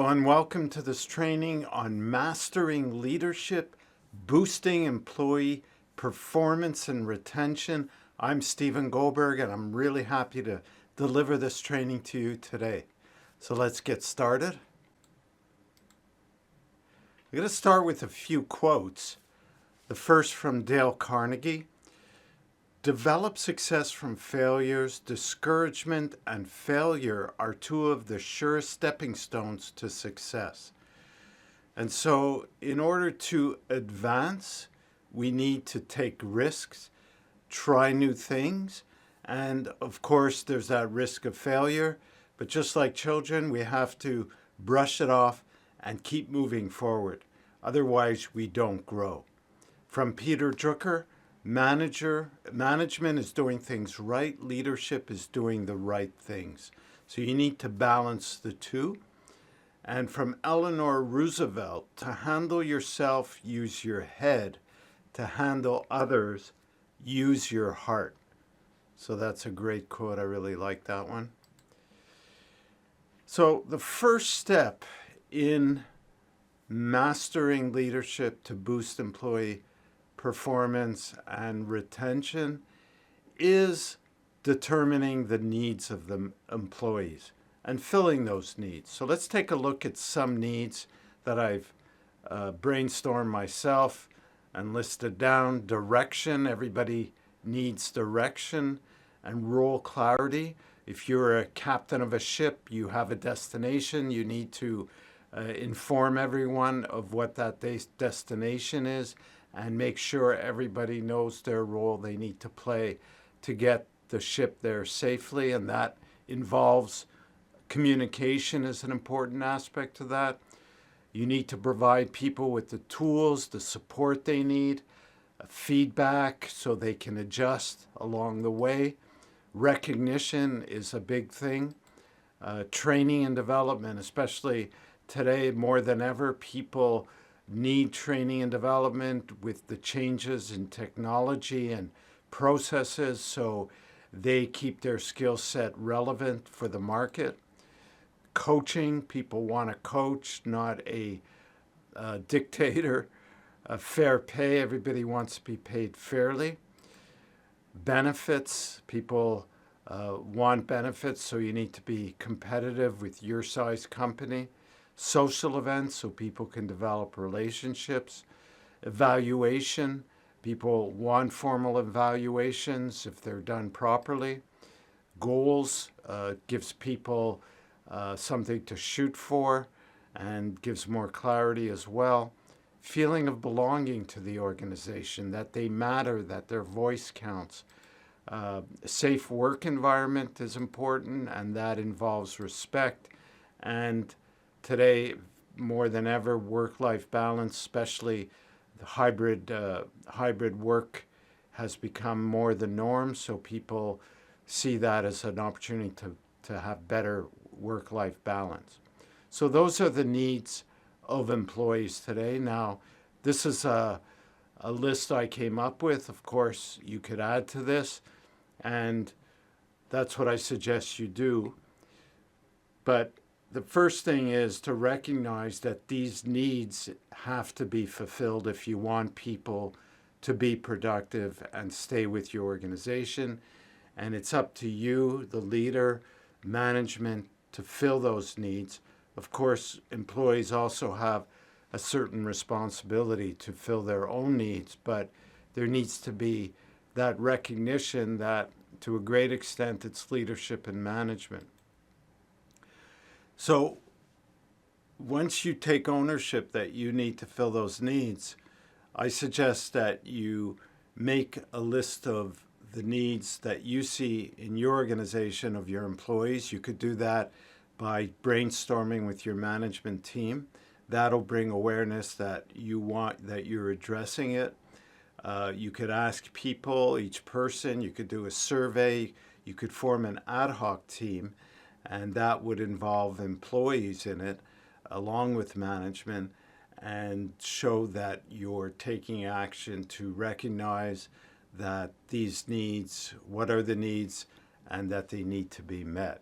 everyone. Welcome to this training on mastering leadership, boosting employee performance and retention. I'm Stephen Goldberg, and I'm really happy to deliver this training to you today. So let's get started. I'm going to start with a few quotes. The first from Dale Carnegie. Develop success from failures. Discouragement and failure are two of the surest stepping stones to success. And so in order to advance, we need to take risks, try new things, and of course there's that risk of failure. But just like children, we have to brush it off and keep moving forward. Otherwise, we don't grow. From Peter Drucker, management is doing things right. Leadership is doing the right things. So you need to balance the two. And from Eleanor Roosevelt, to handle yourself, use your head. To handle others, use your heart. So that's a great quote. I really like that one. So the first step in mastering leadership to boost employee performance and retention is determining the needs of the employees and filling those needs. So let's take a look at some needs that I've brainstormed myself and listed down. Direction. Everybody needs direction and role clarity. If you're a captain of a ship, you have a destination. You need to inform everyone of what that destination is and make sure everybody knows their role they need to play to get the ship there safely. And that involves communication as an important aspect to that. You need to provide people with the tools, the support they need, feedback so they can adjust along the way. Recognition is a big thing. Training and development, especially today more than ever, people need training and development with the changes in technology and processes so they keep their skill set relevant for the market. Coaching, people want a coach, not a dictator. Fair pay, everybody wants to be paid fairly. Benefits, people want benefits, so you need to be competitive with your size company. Social events, so people can develop relationships. Evaluation, people want formal evaluations if they're done properly. Goals, gives people something to shoot for and gives more clarity as well. Feeling of belonging to the organization, that they matter, that their voice counts. Safe work environment is important, and that involves respect. And today, more than ever, work-life balance, especially the hybrid work, has become more the norm. So people see that as an opportunity to have better work-life balance. So those are the needs of employees today. Now, this is a list I came up with. Of course, you could add to this, and that's what I suggest you do. But the first thing is to recognize that these needs have to be fulfilled if you want people to be productive and stay with your organization. And it's up to you, the leader, management, to fill those needs. Of course, employees also have a certain responsibility to fill their own needs, but there needs to be that recognition that to a great extent it's leadership and management. So once you take ownership that you need to fill those needs, I suggest that you make a list of the needs that you see in your organization of your employees. You could do that by brainstorming with your management team. That'll bring awareness that you're addressing it. You could ask people, each person, you could do a survey, you could form an ad hoc team, and that would involve employees in it along with management and show that you're taking action to recognize that these needs, what are the needs, and that they need to be met.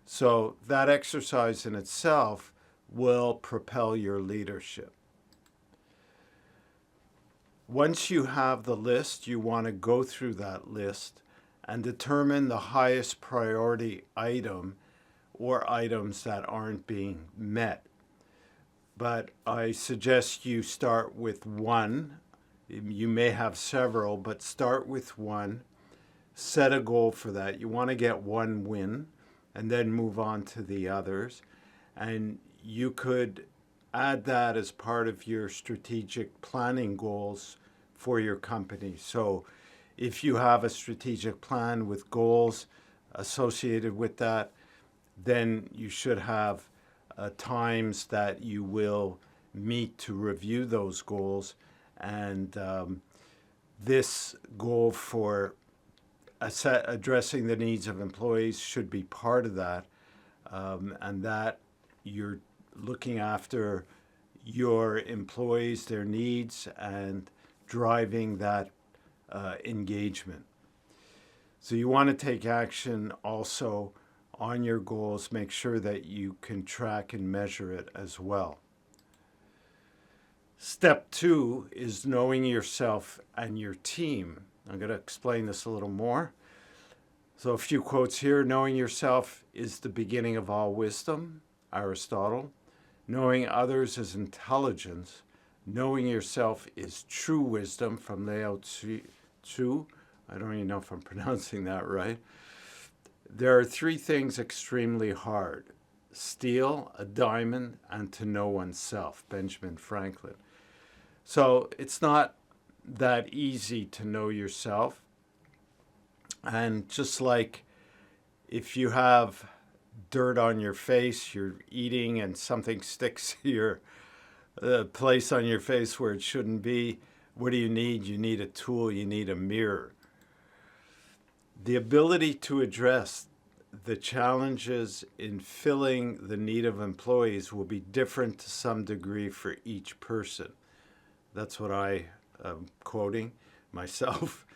So that exercise in itself will propel your leadership. Once you have the list, you want to go through that list and determine the highest priority item or items that aren't being met. But I suggest you start with one. You may have several, but start with one. Set a goal for that. You want to get one win and then move on to the others. And you could add that as part of your strategic planning goals for your company. So if you have a strategic plan with goals associated with that, then you should have times that you will meet to review those goals. And this goal for addressing the needs of employees should be part of that, and that you're looking after your employees, their needs, and driving that engagement. So you want to take action also on your goals. Make sure that you can track and measure it as well. Step 2 is knowing yourself and your team. I'm going to explain this a little more. So a few quotes here. Knowing yourself is the beginning of all wisdom, Aristotle. Knowing others is intelligence. Knowing yourself is true wisdom, from Lao Tzu. I don't even know if I'm pronouncing that right. There are 3 things extremely hard: steal a diamond and to know oneself, Benjamin Franklin. So it's not that easy to know yourself. And just like if you have dirt on your face, you're eating and something sticks to your place on your face where it shouldn't be, what do you need? You need a tool, you need a mirror. The ability to address the challenges in filling the need of employees will be different to some degree for each person. That's what I am quoting myself.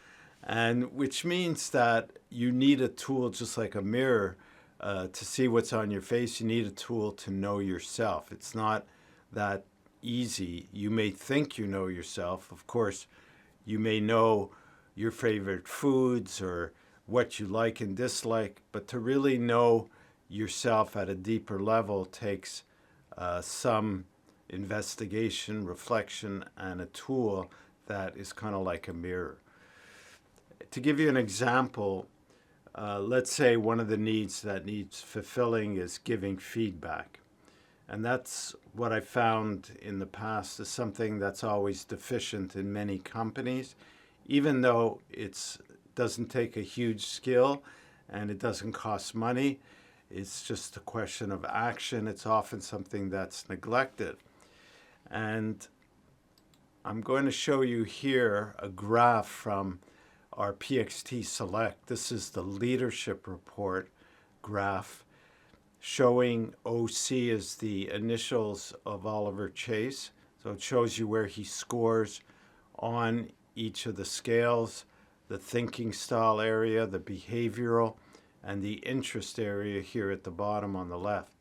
And which means that you need a tool just like a mirror to see what's on your face. You need a tool to know yourself. It's not that easy. You may think you know yourself. Of course, you may know your favorite foods or what you like and dislike, but to really know yourself at a deeper level takes some investigation, reflection, and a tool that is kind of like a mirror. To give you an example, let's say one of the needs that needs fulfilling is giving feedback. And that's what I found in the past is something that's always deficient in many companies, even though it doesn't take a huge skill and it doesn't cost money. It's just a question of action. It's often something that's neglected. And I'm going to show you here a graph from our PXT Select. This is the leadership report graph showing OC as the initials of Oliver Chase. So it shows you where he scores on each of the scales, the thinking style area, the behavioral, and the interest area here at the bottom on the left.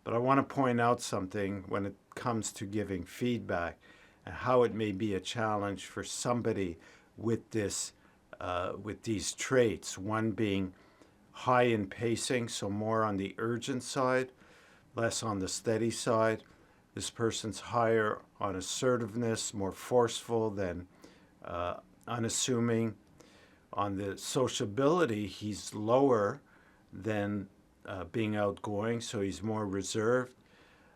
But I want to point out something when it comes to giving feedback and how it may be a challenge for somebody with this, with these traits. One being high in pacing, so more on the urgent side, less on the steady side. This person's higher on assertiveness, more forceful than unassuming. On the sociability, he's lower than being outgoing, so he's more reserved.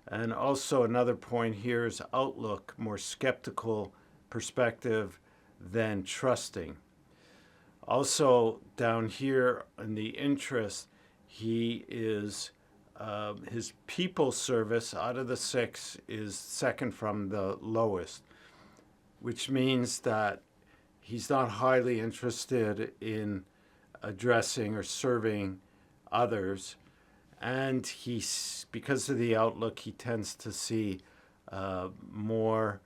And also another point here is outlook, more skeptical perspective than trusting. Also down here in the interest, he is, his people service out of the 6 is second from the lowest, which means that he's not highly interested in addressing or serving others. And he's, because of the outlook, he tends to see more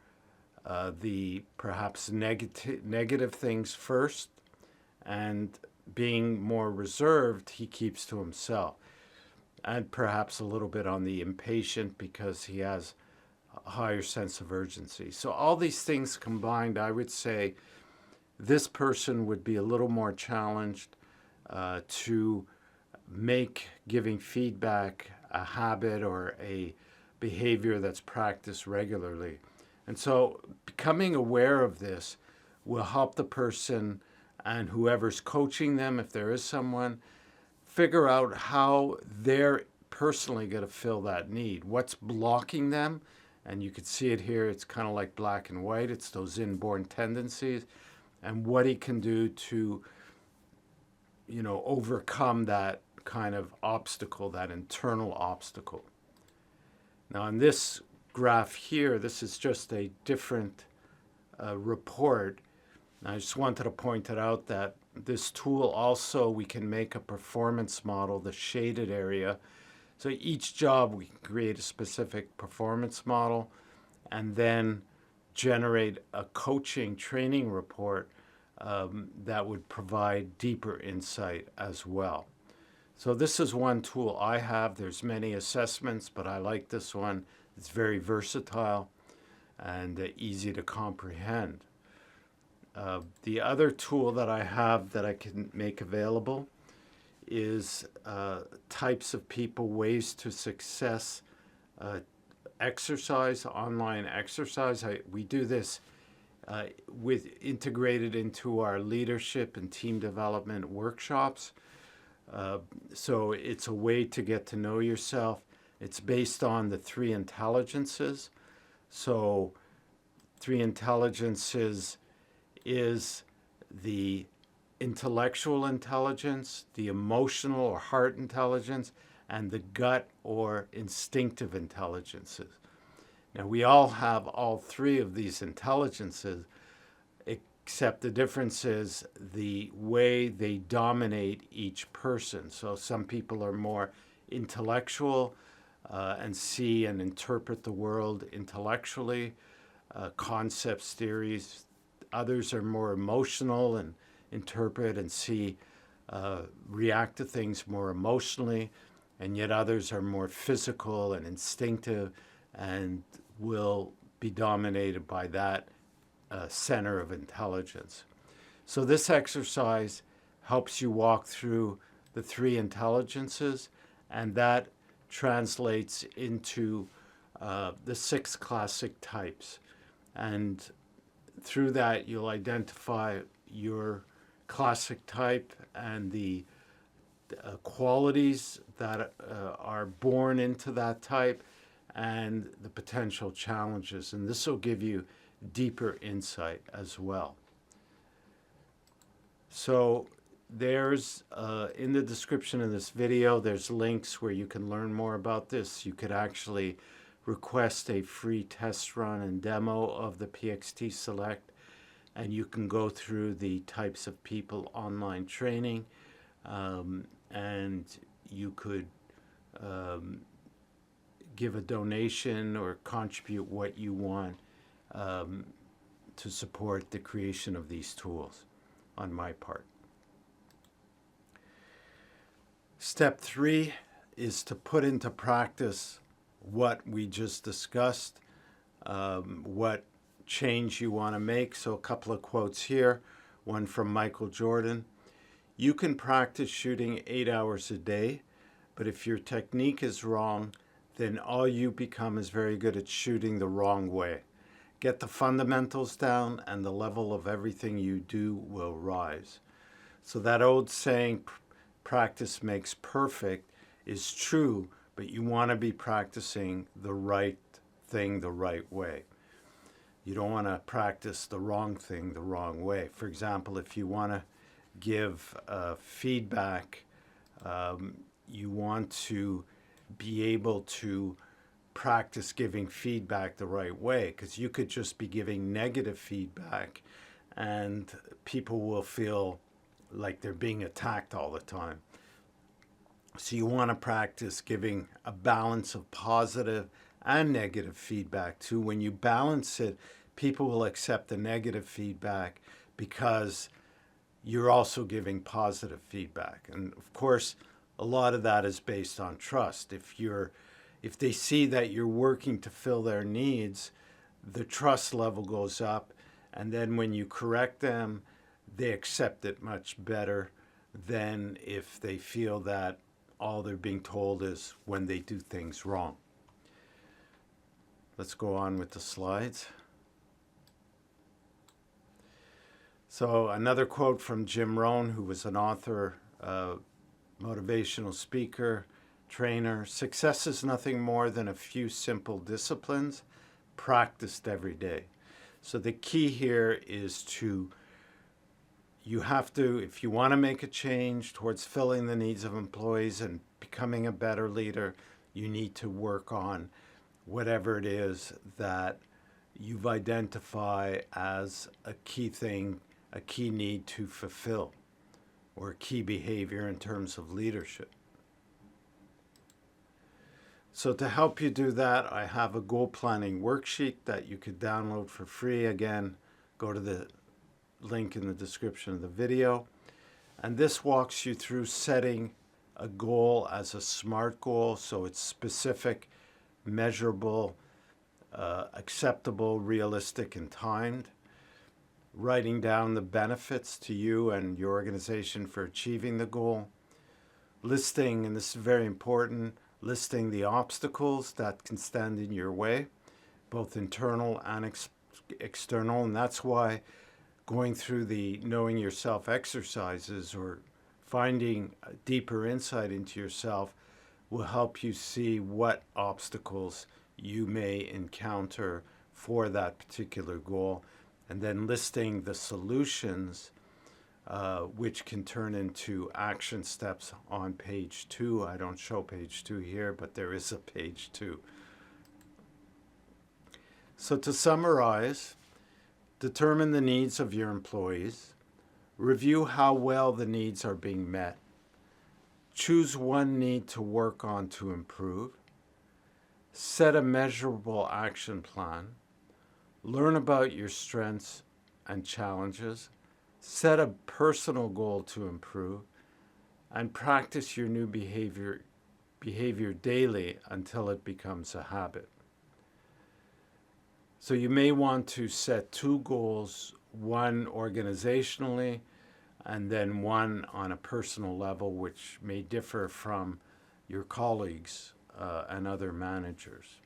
the perhaps negative things first, and being more reserved, he keeps to himself. and perhaps a little bit on the impatient because he has a higher sense of urgency. So all these things combined, I would say this person would be a little more challenged to make giving feedback a habit or a behavior that's practiced regularly. And so becoming aware of this will help the person and whoever's coaching them, if there is someone, figure out how they're personally going to fill that need. What's blocking them? And you can see it here. It's kind of like black and white. It's those inborn tendencies. And what he can do to, overcome that kind of obstacle, that internal obstacle. Now, in this graph here, this is just a different report. I just wanted to point it out that this tool also, we can make a performance model, the shaded area. So each job, we can create a specific performance model and then generate a coaching training report that would provide deeper insight as well. So this is one tool I have. There's many assessments, but I like this one. It's very versatile and easy to comprehend. The other tool that I have that I can make available is types of people, ways to success, exercise, online exercise. We do this with integrated into our leadership and team development workshops. So it's a way to get to know yourself. It's based on the 3 intelligences. So 3 intelligences is the intellectual intelligence, the emotional or heart intelligence, and the gut or instinctive intelligences. Now, we all have all 3 of these intelligences, except the difference is the way they dominate each person. So some people are more intellectual and see and interpret the world intellectually, concepts, theories. Others are more emotional and interpret and see, react to things more emotionally, and yet others are more physical and instinctive and will be dominated by that center of intelligence. So this exercise helps you walk through the 3 intelligences, and that translates into the 6 classic types. And through that, you'll identify your classic type and the qualities that are born into that type and the potential challenges. And this will give you deeper insight as well. So there's, in the description of this video, there's links where you can learn more about this. You could actually request a free test run and demo of the PXT Select, and you can go through the types of people online training, and you could give a donation or contribute what you want to support the creation of these tools on my part. Step 3 is to put into practice what we just discussed, what change you want to make. So a couple of quotes here, one from Michael Jordan. You can practice shooting 8 hours a day, but if your technique is wrong, then all you become is very good at shooting the wrong way. Get the fundamentals down and the level of everything you do will rise. So that old saying, practice makes perfect, is true, but you want to be practicing the right thing the right way. You don't want to practice the wrong thing the wrong way. For example, if you want to give feedback, you want to be able to practice giving feedback the right way, because you could just be giving negative feedback and people will feel like they're being attacked all the time. So you want to practice giving a balance of positive and negative feedback too. When you balance it, people will accept the negative feedback because you're also giving positive feedback. And of course, a lot of that is based on trust. If they see that you're working to fill their needs, the trust level goes up, and then when you correct them, they accept it much better than if they feel that all they're being told is when they do things wrong. Let's go on with the slides. So another quote from Jim Rohn, who was an author, motivational speaker, trainer. Success is nothing more than a few simple disciplines practiced every day. So the key here is you have to, if you want to make a change towards filling the needs of employees and becoming a better leader, you need to work on whatever it is that you've identified as a key thing, a key need to fulfill, or a key behavior in terms of leadership. So to help you do that, I have a goal planning worksheet that you could download for free. Again, go to the link in the description of the video. And this walks you through setting a goal as a SMART goal, so it's specific, measurable, acceptable, realistic, and timed. Writing down the benefits to you and your organization for achieving the goal. Listing, and this is very important, listing the obstacles that can stand in your way, both internal and external. And that's why going through the knowing yourself exercises or finding a deeper insight into yourself will help you see what obstacles you may encounter for that particular goal, and then listing the solutions which can turn into action steps on page 2. I don't show page 2 here, but there is a page 2. So to summarize, determine the needs of your employees, review how well the needs are being met, choose one need to work on to improve, set a measurable action plan, learn about your strengths and challenges, set a personal goal to improve, and practice your new behavior daily until it becomes a habit. So you may want to set 2 goals, one organizationally and then one on a personal level, which may differ from your colleagues and other managers.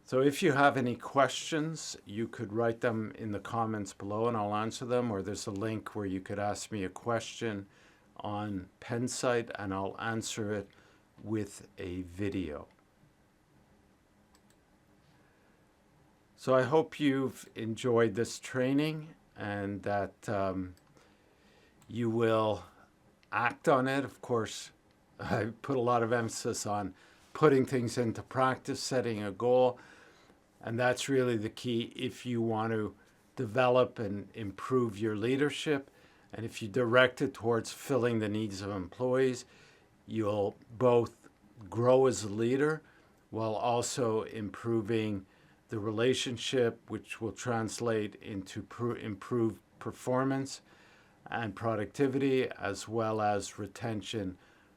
So if you have any questions, you could write them in the comments below and I'll answer them, or there's a link where you could ask me a question on Pensight and I'll answer it with a video. So I hope you've enjoyed this training and that you will act on it. Of course, I put a lot of emphasis on putting things into practice, setting a goal, and that's really the key if you want to develop and improve your leadership. And if you direct it towards filling the needs of employees, you'll both grow as a leader while also improving the relationship, which will translate into improved performance and productivity, as well as retention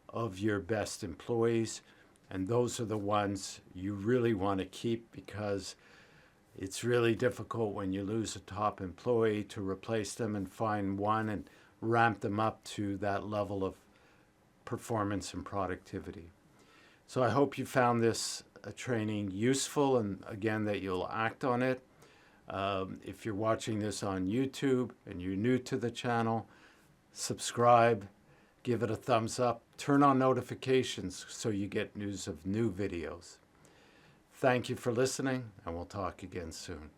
of your best employees. And those are the ones you really want to keep, because it's really difficult when you lose a top employee to replace them and find one and ramp them up to that level of performance and productivity. So I hope you found this training useful, and again that you'll act on it. If you're watching this on YouTube and you're new to the channel, subscribe, give it a thumbs up, turn on notifications so you get news of new videos. Thank you for listening, and we'll talk again soon.